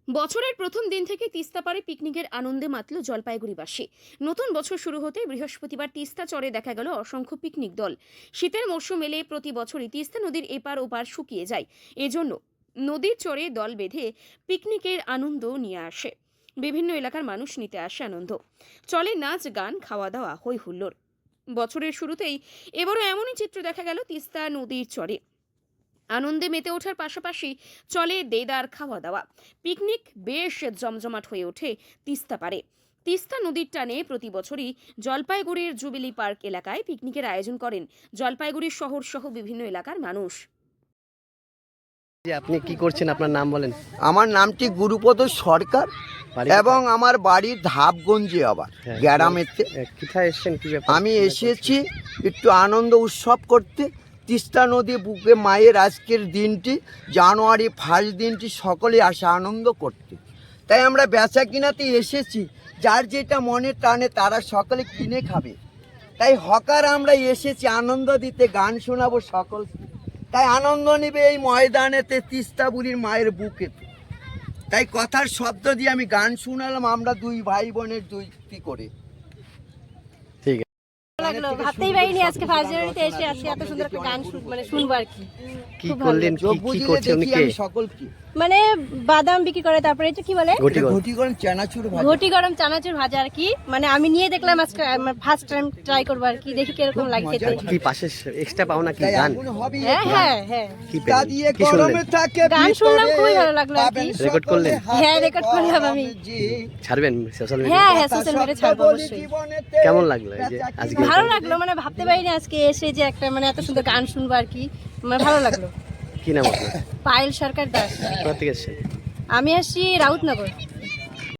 বছরের প্রথম দিন থেকে তিস্তা পারে পিকনিকের আনন্দে মাতল জলপাইগুড়িবাসী। নতুন বছর শুরু হতে বৃহস্পতিবার তিস্তা চরে দেখা গেল অসংখ্য পিকনিক দল। শীতের মরশুম এলে প্রতি বছরই তিস্তা নদীর এপার ওপার শুকিয়ে যায়। এজন্য নদীর চরে দল বেঁধে পিকনিকের আনন্দ নিয়ে আসে। বিভিন্ন এলাকার মানুষ নিতে আসে আনন্দ। চলে নাচ, গান, খাওয়া দাওয়া, হই হুল্লোড়। বছরের শুরুতেই এবারও এমনই চিত্র দেখা গেল তিস্তা নদীর চরে। আনন্দে মেতে ওঠার পাশাপাশি চলে দেদার খাওয়া দাওয়া। পিকনিক বেশ জমজমাট হয়ে ওঠে তিস্তা পারে। তিস্তা নদীর টানে প্রতি বছরই জলপাইগুড়ির জুবিলি পার্ক এলাকায় পিকনিকের আয়োজন করেন জলপাইগুড়ি শহর সহ বিভিন্ন এলাকার মানুষ। আপনি কি করছেন, আপনার নাম বলেন? আমার নামটি গুরুপদ সরকার বাড়ি এবং আমার বাড়ি ধাপগঞ্জে। আবার হ্যাঁ, গ্রামেতে কোথায় এসেছেন, কি ব্যাপার? আমি এসেছি একটু আনন্দ উৎসব করতে। তিস্তা নদী বুকে মায়ের আজকের দিনটি, জানুয়ারি ফার্স্ট দিনটি সকলে আসে আনন্দ করতে। তাই আমরা বেচা কিনাতে এসেছি, যার যেটা মনে টানে তারা সকলে কিনে খাবে। তাই হকার আমরা এসেছি আনন্দ দিতে, গান শোনাবো সকলকে। তাই আনন্দ নেবে এই ময়দানেতে তিস্তা বুড়ির মায়ের বুকেতে। তাই কথার শব্দ দিয়ে আমি গান শুনালাম, আমরা দুই ভাই বোনের দুইটি করে। ঠিক আছে। লাগলো, ভাবতেই পারিনি আজকে ফার্স্ট জানুয়ারিতে এসে আজকে এত সুন্দর একটা গান শুনবো আর কি। কি করলেন, চোখ কি বুঝিয়ে করছেন উনি? দেখি কে? আমি সকলকে। মানে বাদাম বিক্রি করে, তারপরে এটা কি বলে, ঘটি ঘটি। ঘটি করেন চানাচুর ভাজা। ঘটি গরম চানাচুর ভাজা আর কি। মানে আমি নিয়ে দেখলাম আজকে ফার্স্ট টাইম ট্রাই করবো আর কি, দেখি কিরকম লাগে খেতে। কি পাশে এক্সট্রা পাও নাকি তাই গান? এখন হবেই হ্যাঁ একটা। হ্যাঁ হ্যাঁ, কি তা পেলেন? দিয়ে কি শুনলেন? গরমে থাকে গান ভিতরে, শুনলাম, খুবই ভালো লাগলো আর কি। পাবেন রেকর্ড করলেন? সকলে হ্যাঁ, রেকর্ড করলাম আমি। জি। ছাড়বেন সোশ্যাল মিডিয়া? হ্যাঁ হ্যাঁ, সোশ্যাল মিডিয়ায় ছাড়বো অবশ্যই। কেমন লাগলো এই যে আজকে? ভালো লাগলো, মানে ভাবতে পারিনি আজকে এসে যে একটা মানে এত সুন্দর গান শুনবো আর কি। মানে ভালো লাগলো। কি নাম আপনার? পায়েল সরকার দাস। কোথা থেকে এসেছেন? আমি আসছি রাউতনগর।